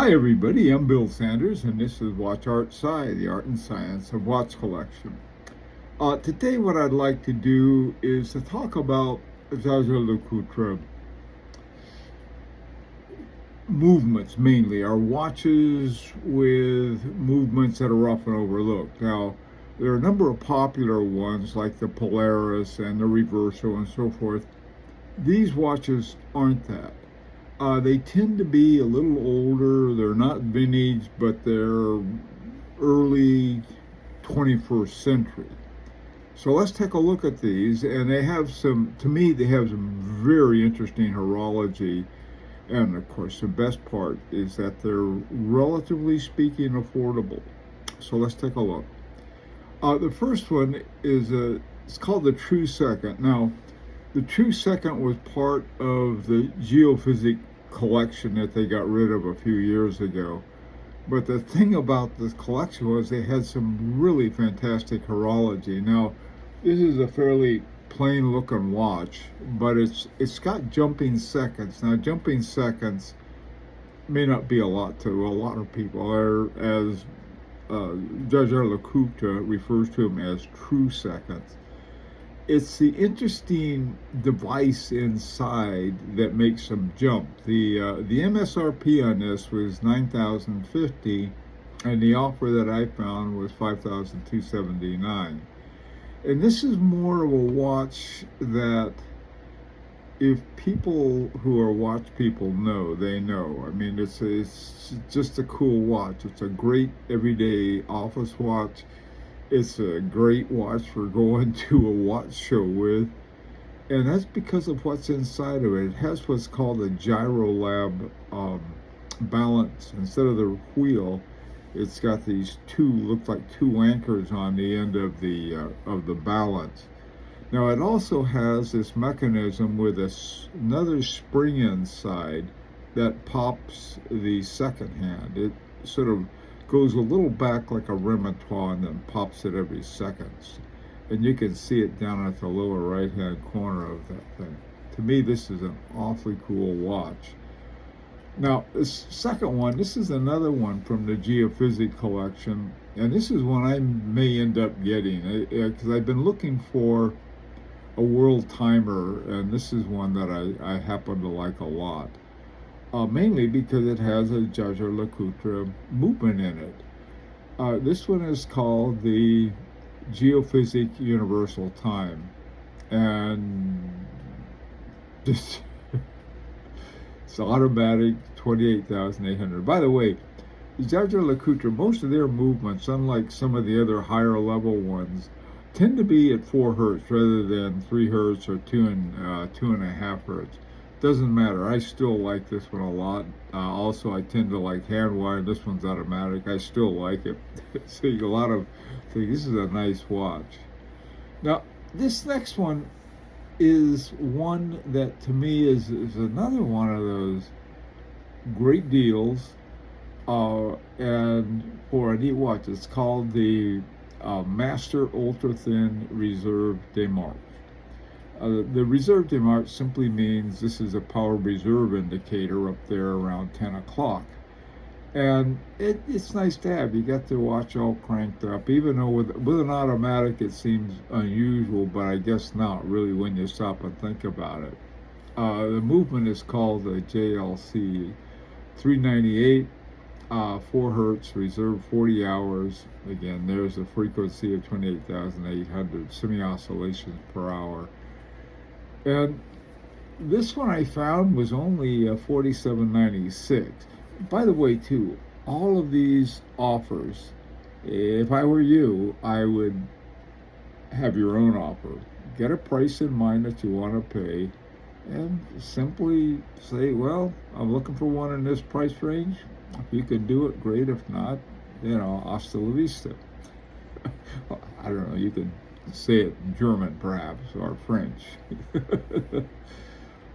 Hi everybody, I'm Bill Sanders and this is Watch Art Sci, the art and science of watch collection. Today what I'd like to do is to talk about Jaeger-LeCoultre movements mainly, our watches with movements that are often overlooked. Now, there are a number of popular ones like the Polaris and the Reverso and so forth. These watches aren't that. They tend to be a little older. They're not vintage, but they're early 21st century. So let's take a look at these, and they have some, to me, they have some very interesting horology. And of course, the best part is that they're relatively speaking affordable. So let's take a look. The first one is it's called the True Second. Now, the True Second was part of the Geophysic collection that they got rid of a few years ago. But the thing about this collection was they had some really fantastic horology. Now, this is a fairly plain looking watch, but it's got jumping seconds. Now, jumping seconds may not be a lot to a lot of people, or as Jaeger-LeCoultre refers to them as true seconds. It's the interesting device inside that makes them jump. The MSRP on this was $9,050, and the offer that I found was $5,279. And this is more of a watch that if people who are watch people know, they know. I mean, it's just a cool watch. It's a great everyday office watch. It's a great watch for going to a watch show with, and that's because of what's inside of it. It has what's called a gyro lab balance. Instead of the wheel, it's got these look like two anchors on the end of the balance. Now it also has this mechanism with another spring inside that pops the second hand. It sort of goes a little back like a repertoire and then pops it every seconds. And you can see it down at the lower right hand corner of that thing. To me, this is an awfully cool watch. Now, this second one, this is another one from the Geophysic collection, and this is one I may end up getting because I've been looking for a world timer, and this is one that I happen to like a lot. Mainly because it has a Jaeger-LeCoultre movement in it. This one is called the Geophysic Universal Time, and just it's automatic, 28,800. By the way, the Jaeger-LeCoultre, most of their movements, unlike some of the other higher level ones, tend to be at 4 hertz rather than 3 hertz or 2.5 hertz. Doesn't matter. I still like this one a lot. Also, I tend to like hand wired. This one's automatic. I still like it. So you get a lot of things. This is a nice watch. Now, this next one is one that to me is another one of those great deals and for a neat watch. It's called the Master Ultra Thin Reserve de Marche. The reserve de marche simply means this is a power reserve indicator up there around 10 o'clock. And it's nice to have. You get the watch all cranked up. Even though with an automatic it seems unusual, but I guess not really when you stop and think about it. The movement is called the JLC 398, 4 hertz, reserve 40 hours. Again, there's a frequency of 28,800 semi-oscillations per hour. And this one I found was only $47.96. By the way, too, all of these offers, if I were you, I would have your own offer. Get a price in mind that you want to pay, and simply say, well, I'm looking for one in this price range. If you can do it, great. If not, hasta la vista. I don't know, you can say it in German perhaps, or French.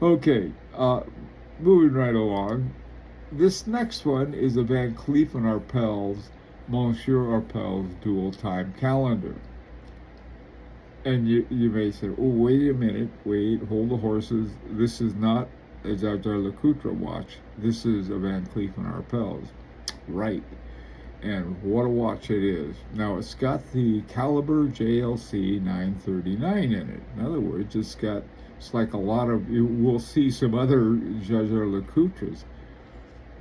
Okay, moving right along. This next one is a Van Cleef & Arpels Monsieur Arpels dual time calendar. And you may say, oh, wait a minute, hold the horses. This is not a Jaeger-LeCoultre watch. This is a Van Cleef and Arpels. Right. And what a watch it is. Now, it's got the caliber JLC 939 in it. In other words, it's like a lot of, we'll see some other Jaeger-LeCoultres.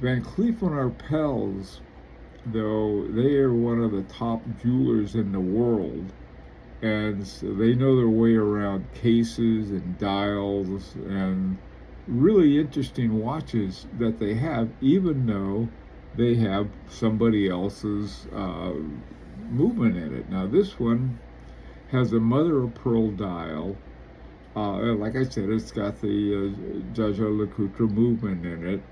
Van Cleef and Arpels, though, they are one of the top jewelers in the world, and so they know their way around cases and dials and really interesting watches that they have, even though they have somebody else's movement in it. Now, this one has a mother of pearl dial. Like I said, it's got the Jaeger-LeCoultre movement in it,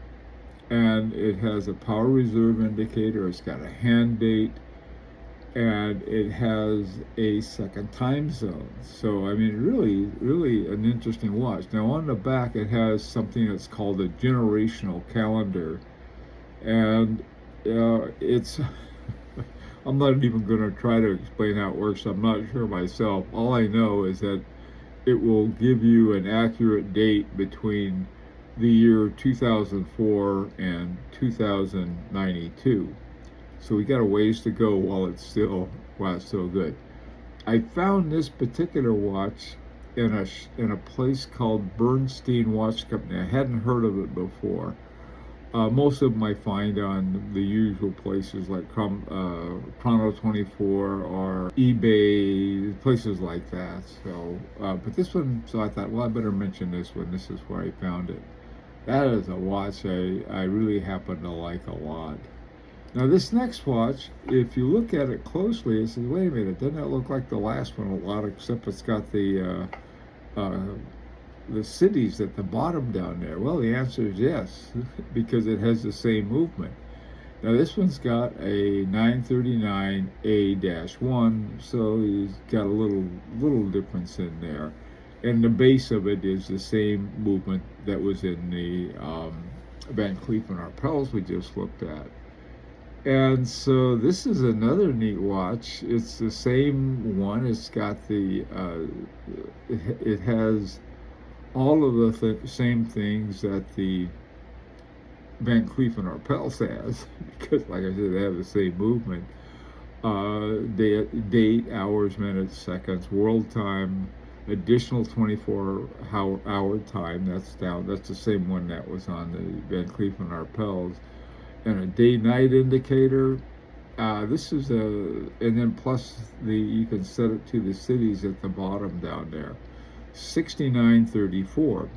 and it has a power reserve indicator. It's got a hand date, and it has a second time zone. So, I mean, really, really an interesting watch. Now, on the back, it has something that's called a generational calendar, and it's I'm not even going to try to explain how it works. I'm not sure myself. All I know is that it will give you an accurate date between the year 2004 and 2092. So we got a ways to go while it's still good. I found this particular watch in a place called Bernstein Watch Company. I hadn't heard of it before. Most of them I find on the usual places like Chrono 24 or eBay, places like that. So, but this one, so I thought, well, I better mention this one. This is where I found it. That is a watch I really happen to like a lot. Now, this next watch, if you look at it closely, it says, wait a minute, doesn't that look like the last one a lot, except it's got the cities at the bottom down there? Well, the answer is yes, because it has the same movement. Now, this one's got a 939A-1, so he's got a little difference in there. And the base of it is the same movement that was in the Van Cleef and Arpels we just looked at. And so this is another neat watch. It's the same one. It's got the, it has all of the same things that the Van Cleef and Arpels has, because, like I said, they have the same movement. Date, hours, minutes, seconds, world time, additional 24-hour time. That's the same one that was on the Van Cleef and Arpels. And a day-night indicator. This is and then plus you can set it to the cities at the bottom down there. 69.34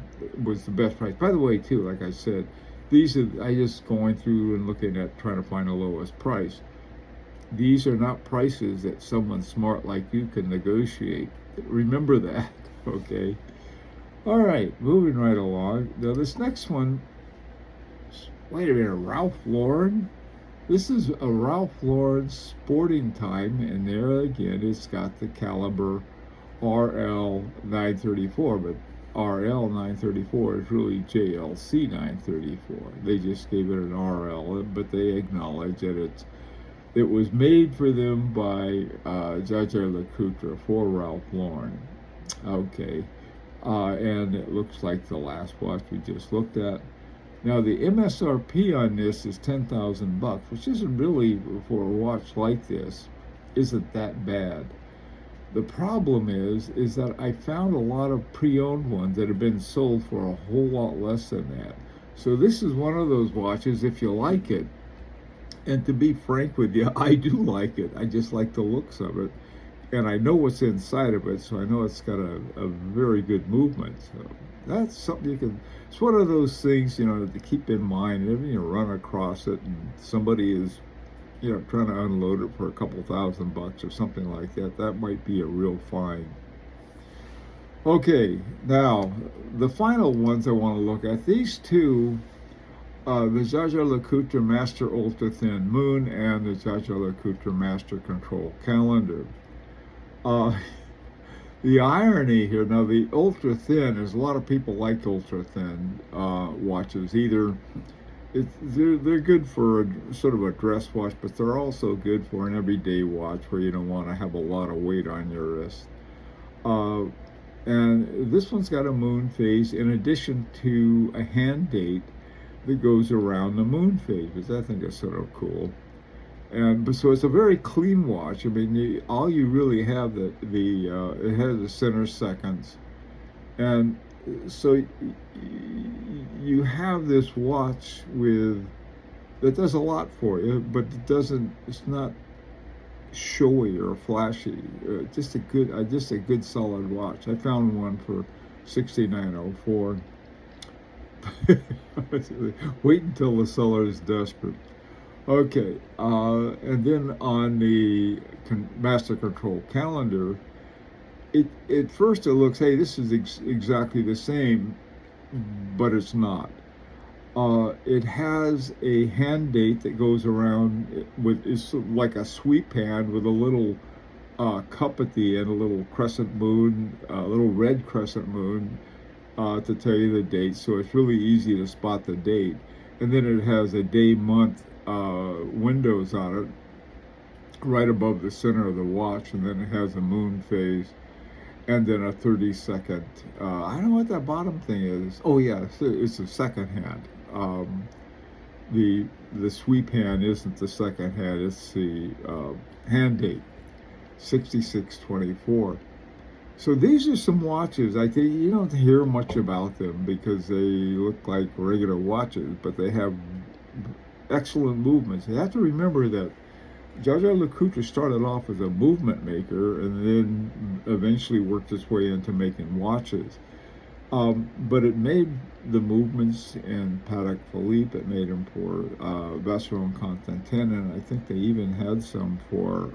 was the best price. By the way, too, like I said, I just going through and looking at trying to find the lowest price. These are not prices that someone smart like you can negotiate. Remember that, okay? All right, moving right along. Now, this next one, wait a minute, Ralph Lauren? This is a Ralph Lauren Sporting Time, and there again, it's got the caliber RL 934, but RL 934 is really JLC 934. They just gave it an RL, but they acknowledge that it was made for them by Jaeger-LeCoultre for Ralph Lauren. Okay, and it looks like the last watch we just looked at. Now, the MSRP on this is $10,000, which isn't really, for a watch like this, isn't that bad. The problem is that I found a lot of pre-owned ones that have been sold for a whole lot less than that. So this is one of those watches, if you like it, and to be frank with you, I do like it. I just like the looks of it. And I know what's inside of it, so I know it's got a very good movement. So that's something it's one of those things, to keep in mind. Whenever you run across it and somebody is, trying to unload it for a couple $1,000 or something like that, that might be a real find. Okay, now, the final ones I want to look at, these two, the Jaeger-LeCoultre Master Ultra Thin Moon and the Jaeger-LeCoultre Master Control Calendar. The irony here, now the ultra thin, is a lot of people like ultra thin watches. Either they're good for a sort of a dress watch, but they're also good for an everyday watch where you don't want to have a lot of weight on your wrist. And this one's got a moon phase in addition to a hand date that goes around the moon phase, which I think is sort of cool. And so it's a very clean watch. I mean, all you really have it has the center seconds, and so you have this watch that does a lot for you, but it doesn't. It's not showy or flashy. Just a good solid watch. I found one for $69.04. Wait until the seller is desperate. Okay, and then on the master control calendar, at first it looks, hey, this is exactly the same, but it's not. It has a hand date that goes around it's like a sweep hand with a little cup at the end, a little crescent moon, a little red crescent moon to tell you the date. So it's really easy to spot the date. And then it has a day, month windows on it right above the center of the watch, and then it has a moon phase, and then a 30-second. I don't know what that bottom thing is. Oh yeah, it's a second hand. The sweep hand isn't the second hand; it's the hand date, 6624. So these are some watches. I think you don't hear much about them because they look like regular watches, but they have excellent movements. You have to remember that Jaeger-LeCoultre started off as a movement maker and then eventually worked its way into making watches. But it made the movements in Patek Philippe. It made them for Vacheron Constantin, and I think they even had some for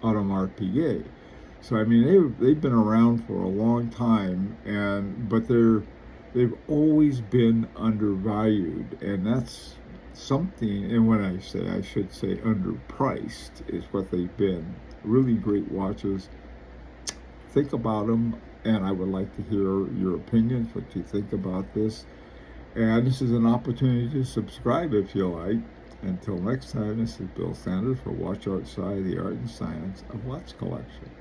Audemars Piguet. So I mean, they've been around for a long time, but they've always been undervalued, and that's something. And when I should say underpriced is what they've been. Really great watches. Think about them, and I would like to hear your opinions, what you think about this. And this is an opportunity to subscribe if you like. Until next time, this is Bill Sanders for Watch Outside, the Art and Science of Watch Collection.